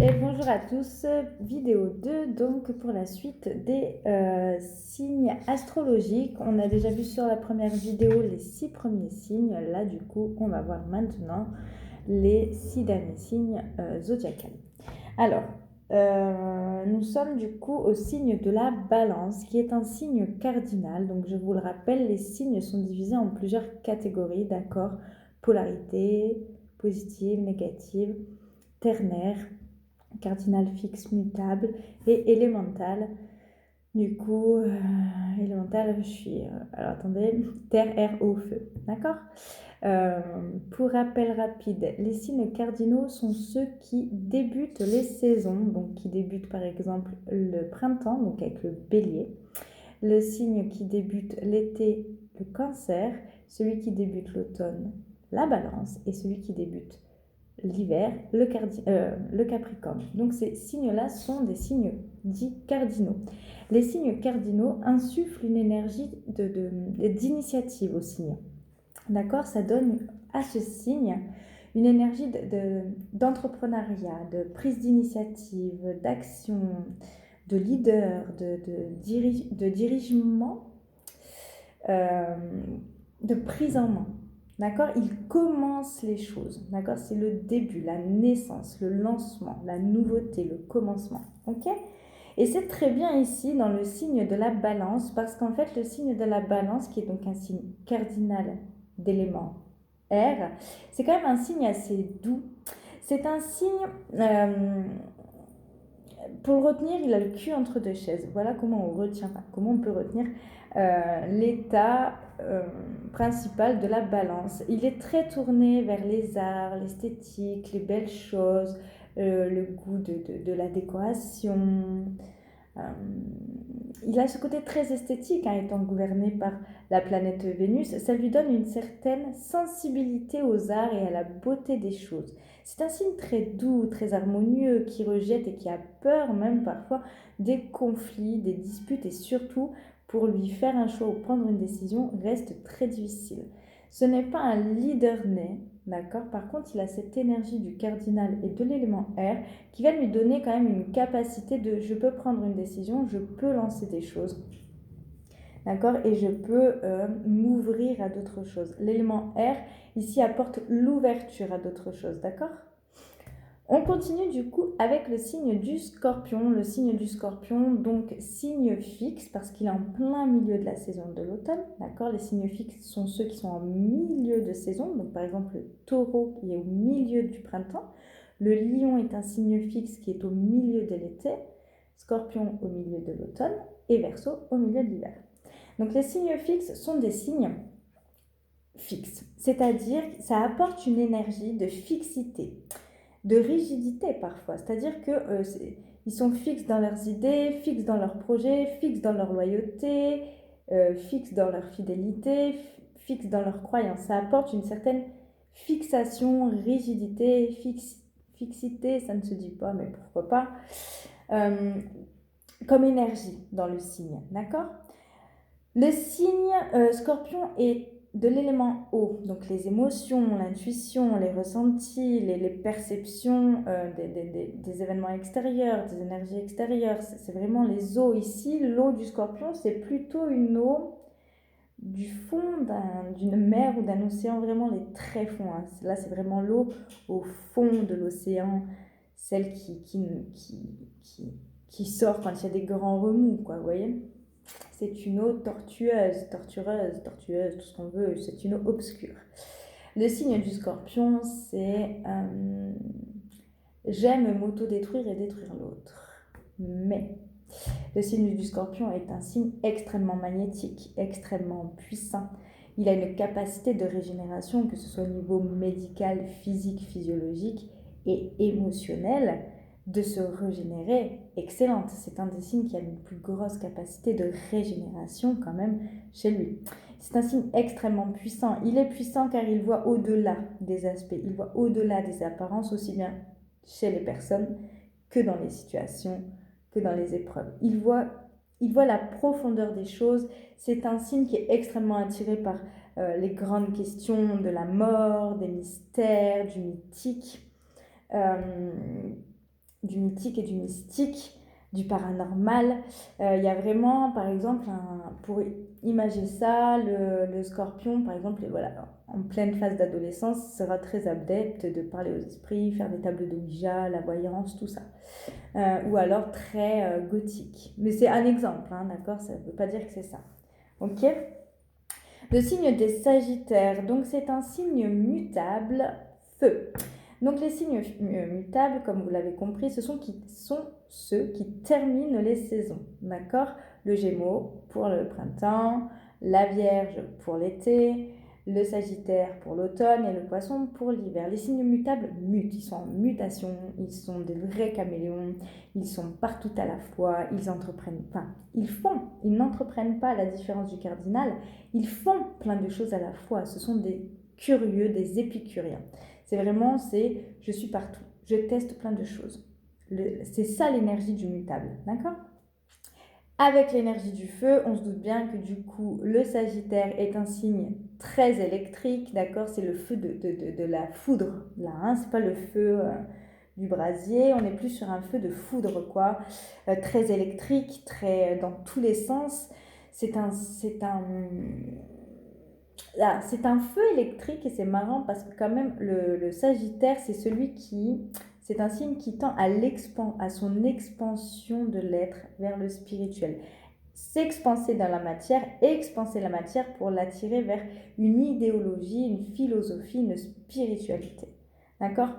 Et bonjour à tous, vidéo 2 donc pour la suite des signes astrologiques. On a déjà vu sur la première vidéo les 6 premiers signes. Là du coup on va voir maintenant les 6 derniers signes zodiacales. Alors, nous sommes du coup au signe de la balance qui est un signe cardinal. Donc je vous le rappelle, les signes sont divisés en plusieurs catégories, d'accord? Polarité, positive, négative, ternaire, cardinal fixe mutable et élémental. Du coup, élémental, je suis... alors attendez, terre, air, eau, feu. D'accord. Pour rappel rapide, les signes cardinaux sont ceux qui débutent les saisons, donc qui débutent par exemple le printemps, donc avec le bélier, le signe qui débute l'été, le cancer, celui qui débute l'automne, la balance, et celui qui débute l'hiver, le capricorne. Donc ces signes-là sont des signes dits cardinaux. Les signes cardinaux insufflent une énergie d'initiative au signe. D'accord? Ça donne à ce signe une énergie d'entrepreneuriat, de prise d'initiative, d'action, de leader, de dirigement, euh, de prise en main. D'accord? Il commence les choses. D'accord? C'est le début, la naissance, le lancement, la nouveauté, le commencement. Ok? Et c'est très bien ici dans le signe de la balance parce qu'en fait, le signe de la balance, qui est donc un signe cardinal d'élément R, c'est quand même un signe assez doux. C'est un signe, pour le retenir, il a le cul entre deux chaises. Voilà comment on retient, comment on peut retenir l'état principal de la balance. Il est très tourné vers les arts, l'esthétique, les belles choses, le goût de la décoration. Il a ce côté très esthétique, étant gouverné par la planète Vénus. Ça lui donne une certaine sensibilité aux arts et à la beauté des choses. C'est un signe très doux, très harmonieux, qui rejette et qui a peur même parfois des conflits, des disputes, et surtout pour lui faire un choix ou prendre une décision reste très difficile. Ce n'est pas un leader né, d'accord? Par contre, il a cette énergie du cardinal et de l'élément R qui va lui donner quand même une capacité de je peux prendre une décision, je peux lancer des choses, d'accord? Et je peux m'ouvrir à d'autres choses. L'élément R ici apporte l'ouverture à d'autres choses, d'accord? On continue du coup avec le signe du scorpion. Le signe du scorpion, donc signe fixe parce qu'il est en plein milieu de la saison de l'automne. D'accord? Les signes fixes sont ceux qui sont en milieu de saison. Donc par exemple le taureau qui est au milieu du printemps. Le lion est un signe fixe qui est au milieu de l'été. Scorpion au milieu de l'automne. Et Verseau au milieu de l'hiver. Donc les signes fixes sont des signes fixes. C'est-à-dire que ça apporte une énergie de fixité, de rigidité parfois, c'est-à-dire que ils sont fixes dans leurs idées, fixes dans leurs projets, fixes dans leur loyauté, fixes dans leur fidélité, fixes dans leurs croyances. Ça apporte une certaine fixation, rigidité, fixité, ça ne se dit pas, mais pourquoi pas, comme énergie dans le signe, d'accord? Le signe scorpion est de l'élément eau, donc les émotions, l'intuition, les ressentis, les perceptions des événements extérieurs, des énergies extérieures. C'est vraiment les eaux ici. L'eau du scorpion, c'est plutôt une eau du fond d'une mer ou d'un océan, vraiment les tréfonds. Là, c'est vraiment l'eau au fond de l'océan, celle qui sort quand il y a des grands remous, quoi, vous voyez? C'est une eau tortueuse, tout ce qu'on veut, c'est une eau obscure. Le signe du scorpion, c'est j'aime m'auto-détruire et détruire l'autre. Mais le signe du scorpion est un signe extrêmement magnétique, extrêmement puissant. Il a une capacité de régénération, que ce soit au niveau médical, physique, physiologique et émotionnel, de se régénérer excellente. C'est un des signes qui a une plus grosse capacité de régénération quand même chez lui. C'est un signe extrêmement puissant. Il est puissant car il voit au-delà des aspects, il voit au-delà des apparences, aussi bien chez les personnes que dans les situations, que dans les épreuves. Il voit la profondeur des choses. C'est un signe qui est extrêmement attiré par les grandes questions de la mort, des mystères, du mythique. mythique et du mystique, du paranormal. Il y a vraiment, par exemple, pour imager ça, le scorpion, par exemple, voilà, en pleine phase d'adolescence, sera très adepte de parler aux esprits, faire des tableaux de Ouija, la voyance, tout ça. Ou alors très gothique. Mais c'est un exemple, hein, d'accord? Ça ne veut pas dire que c'est ça. Ok? Le signe des Sagittaires, donc c'est un signe mutable, feu. Donc les signes mutables, comme vous l'avez compris, ce sont ceux qui terminent les saisons, d'accord? Le Gémeaux pour le printemps, la Vierge pour l'été, le Sagittaire pour l'automne et le Poisson pour l'hiver. Les signes mutables mutent, ils sont en mutation, ils sont des vrais caméléons, ils sont partout à la fois, ils n'entreprennent pas, à la différence du cardinal, ils font plein de choses à la fois. Ce sont des curieux, des épicuriens. Je suis partout, je teste plein de choses. C'est ça l'énergie du mutable, d'accord? Avec l'énergie du feu, on se doute bien que du coup, le Sagittaire est un signe très électrique, d'accord? C'est le feu de la foudre, là, hein? C'est pas le feu du brasier, on est plus sur un feu de foudre, quoi. Très électrique, très dans tous les sens. C'est un feu électrique et c'est marrant parce que quand même le Sagittaire, c'est un signe qui tend à son expansion de l'être vers le spirituel. S'expanser dans la matière, expanser la matière pour l'attirer vers une idéologie, une philosophie, une spiritualité. D'accord?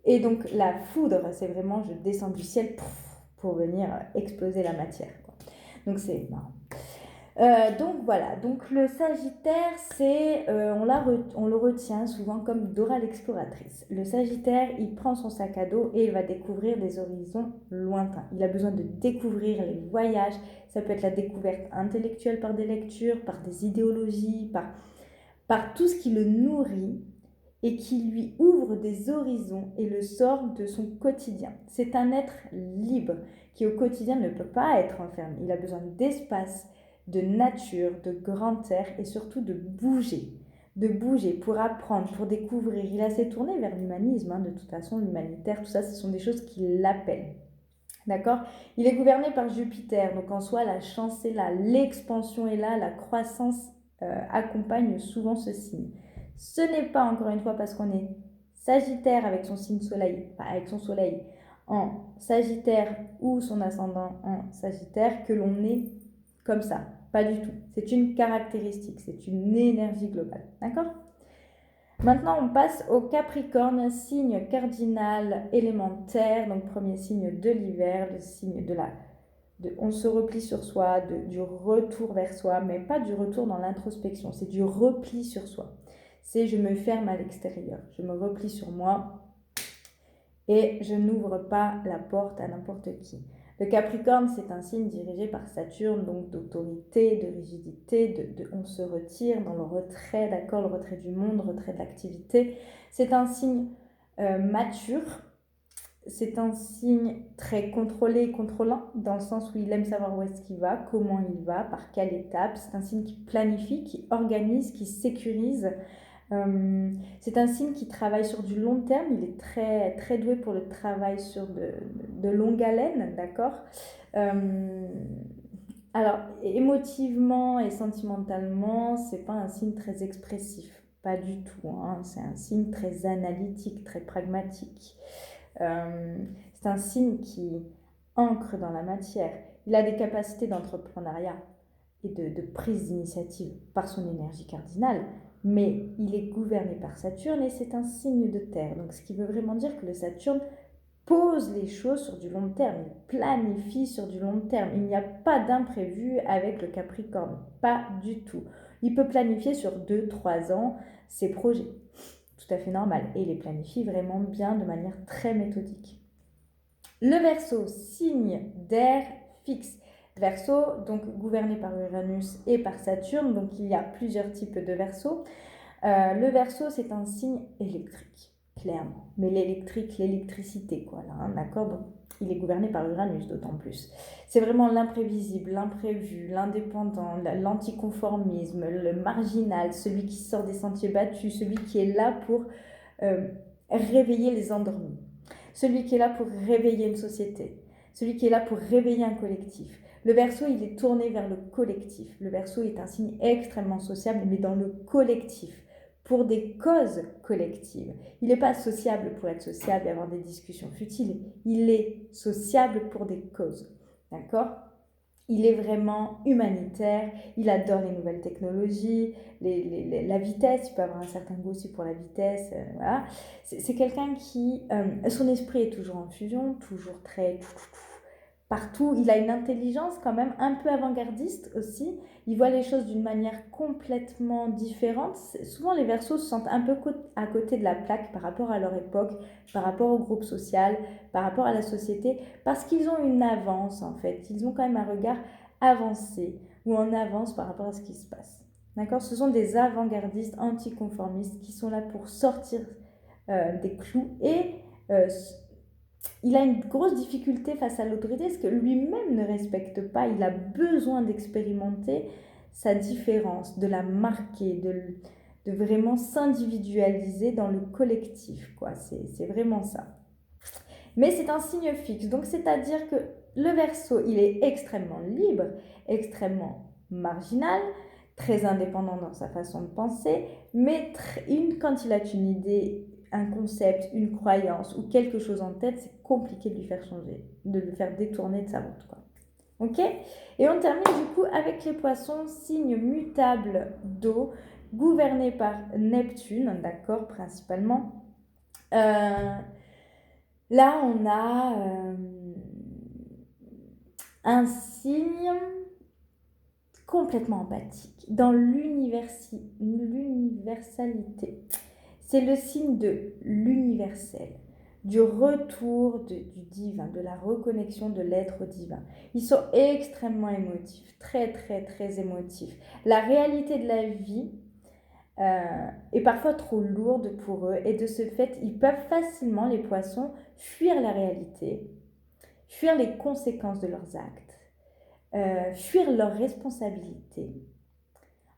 Et donc la foudre, c'est vraiment je descends du ciel pour venir exploser la matière, quoi. Donc c'est marrant. Donc voilà, donc le Sagittaire, on le retient souvent comme Dora l'exploratrice. Le Sagittaire, il prend son sac à dos et il va découvrir des horizons lointains. Il a besoin de découvrir les voyages, ça peut être la découverte intellectuelle par des lectures, par des idéologies, par tout ce qui le nourrit et qui lui ouvre des horizons et le sort de son quotidien. C'est un être libre qui au quotidien ne peut pas être enfermé. Il a besoin d'espace, de nature, de grand air et surtout de bouger pour apprendre, pour découvrir. Il est assez tourné vers l'humanisme, hein, de toute façon, l'humanitaire, tout ça, ce sont des choses qui l'appellent. D'accord? Il est gouverné par Jupiter, donc en soi, la chance est là, l'expansion est là, la croissance accompagne souvent ce signe. Ce n'est pas, encore une fois, parce qu'on est Sagittaire avec son signe soleil, avec son soleil en Sagittaire ou son ascendant en Sagittaire que l'on est comme ça. Pas du tout. C'est une caractéristique, c'est une énergie globale. D'accord? Maintenant, on passe au Capricorne, signe cardinal élémentaire, donc premier signe de l'hiver, le signe on se replie sur soi, du retour vers soi, mais pas du retour dans l'introspection, c'est du repli sur soi. C'est je me ferme à l'extérieur, je me replie sur moi et je n'ouvre pas la porte à n'importe qui. Le Capricorne, c'est un signe dirigé par Saturne, donc d'autorité, de rigidité, on se retire dans le retrait, d'accord, le retrait du monde, le retrait de l'activité. C'est un signe mature, c'est un signe très contrôlé et contrôlant, dans le sens où il aime savoir où est-ce qu'il va, comment il va, par quelle étape. C'est un signe qui planifie, qui organise, qui sécurise. C'est un signe qui travaille sur du long terme, il est très, très doué pour le travail sur de longue haleine, d'accord? Alors, émotivement et sentimentalement, c'est pas un signe très expressif, pas du tout, hein. C'est un signe très analytique, très pragmatique. C'est un signe qui ancre dans la matière. Il a des capacités d'entrepreneuriat et de prise d'initiative par son énergie cardinale, mais il est gouverné par Saturne et c'est un signe de terre. Donc ce qui veut vraiment dire que le Saturne pose les choses sur du long terme, il planifie sur du long terme. Il n'y a pas d'imprévu avec le Capricorne, pas du tout. Il peut planifier sur 2-3 ans ses projets, tout à fait normal, et il les planifie vraiment bien de manière très méthodique. Le Verseau, signe d'air fixe. Verseau, donc gouverné par Uranus et par Saturne, donc il y a plusieurs types de Verseau. Le Verseau, c'est un signe électrique, clairement. Mais l'électricité, quoi, là, hein, d'accord? Donc, il est gouverné par Uranus, d'autant plus. C'est vraiment l'imprévisible, l'imprévu, l'indépendant, l'anticonformisme, le marginal, celui qui sort des sentiers battus, celui qui est là pour réveiller les endormis. celui qui est là pour réveiller une société, celui qui est là pour réveiller un collectif. Le Verseau, il est tourné vers le collectif. Le Verseau est un signe extrêmement sociable, mais dans le collectif, pour des causes collectives. Il n'est pas sociable pour être sociable et avoir des discussions futiles. Il est sociable pour des causes. D'accord ? Il est vraiment humanitaire, il adore les nouvelles technologies, la vitesse, il peut avoir un certain goût aussi pour la vitesse, voilà. C'est quelqu'un qui, son esprit est toujours en fusion, toujours très partout. Il a une intelligence quand même un peu avant-gardiste aussi. Il voit les choses d'une manière complètement différente. Souvent, les Verseaux se sentent un peu à côté de la plaque par rapport à leur époque, par rapport au groupe social, par rapport à la société, parce qu'ils ont une avance en fait. Ils ont quand même un regard avancé ou en avance par rapport à ce qui se passe. D'accord ? Ce sont des avant-gardistes anticonformistes qui sont là pour sortir des clous et il a une grosse difficulté face à l'autorité parce que lui-même ne respecte pas. Il a besoin d'expérimenter sa différence, de la marquer, de vraiment s'individualiser dans le collectif, quoi. C'est vraiment ça. Mais c'est un signe fixe, donc c'est-à-dire que le Verseau, il est extrêmement libre, extrêmement marginal, très indépendant dans sa façon de penser, mais quand il a une idée, un concept, une croyance ou quelque chose en tête, c'est compliqué de lui faire changer, de le faire détourner de sa route, quoi. Ok ? Et on termine du coup avec les Poissons, signe mutable d'eau, gouverné par Neptune, d'accord, principalement. Là, on a un signe complètement empathique, dans l'universalité. C'est le signe de l'universel, du retour du divin, de la reconnexion de l'être divin. Ils sont extrêmement émotifs, très très très émotifs. La réalité de la vie est parfois trop lourde pour eux et de ce fait, ils peuvent facilement, les Poissons, fuir la réalité, fuir les conséquences de leurs actes, fuir leurs responsabilités,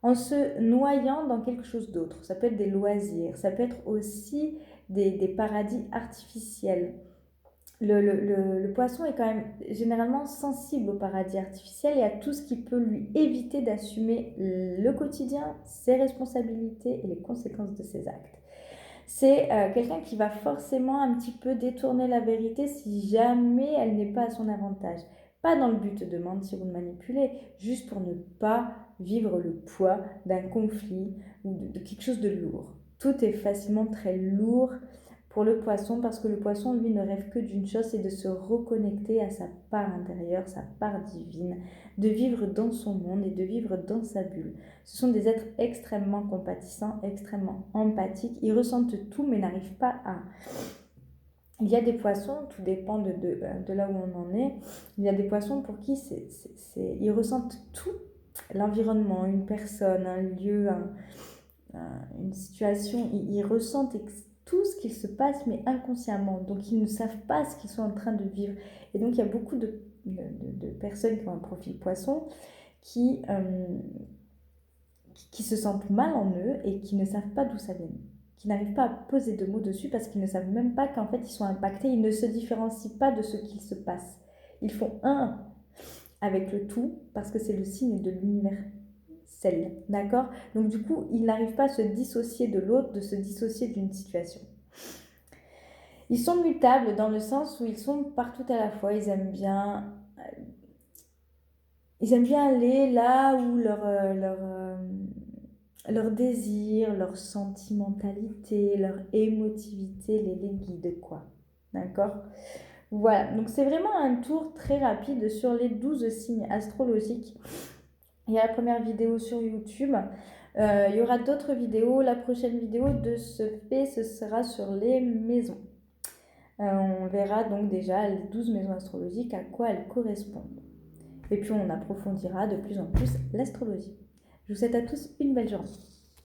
en se noyant dans quelque chose d'autre. Ça peut être des loisirs, ça peut être aussi des paradis artificiels. Le Poisson est quand même généralement sensible au paradis artificiel et à tout ce qui peut lui éviter d'assumer le quotidien, ses responsabilités et les conséquences de ses actes. C'est quelqu'un qui va forcément un petit peu détourner la vérité si jamais elle n'est pas à son avantage. Pas dans le but de mentir ou de manipuler, juste pour ne pas vivre le poids d'un conflit ou de quelque chose de lourd. Tout est facilement très lourd pour le Poisson parce que le Poisson, lui, ne rêve que d'une chose, c'est de se reconnecter à sa part intérieure, sa part divine, de vivre dans son monde et de vivre dans sa bulle. Ce sont des êtres extrêmement compatissants, extrêmement empathiques. Ils ressentent tout mais n'arrivent pas à... Il y a des Poissons, tout dépend de là où on en est, il y a des Poissons pour qui ils ressentent tout, l'environnement, une personne, un lieu, une situation, ils ressentent tout ce qu'il se passe, mais inconsciemment. Donc, ils ne savent pas ce qu'ils sont en train de vivre. Et donc, il y a beaucoup de personnes qui ont un profil Poisson qui se sentent mal en eux et qui ne savent pas d'où ça vient, qui n'arrivent pas à poser de mots dessus parce qu'ils ne savent même pas qu'en fait, ils sont impactés. Ils ne se différencient pas de ce qu'il se passe. Ils font un avec le tout parce que c'est le signe de l'univers. D'accord ? Donc du coup, ils n'arrivent pas à se dissocier de l'autre, de se dissocier d'une situation. Ils sont mutables dans le sens où ils sont partout à la fois. Ils aiment bien aller là où leur désir, leur sentimentalité, leur émotivité les guide, quoi. D'accord ? Voilà, donc c'est vraiment un tour très rapide sur les 12 signes astrologiques. Il y a la première vidéo sur YouTube. Il y aura d'autres vidéos. La prochaine vidéo de ce fait, ce sera sur les maisons. On verra donc déjà les 12 maisons astrologiques, à quoi elles correspondent. Et puis on approfondira de plus en plus l'astrologie. Je vous souhaite à tous une belle journée.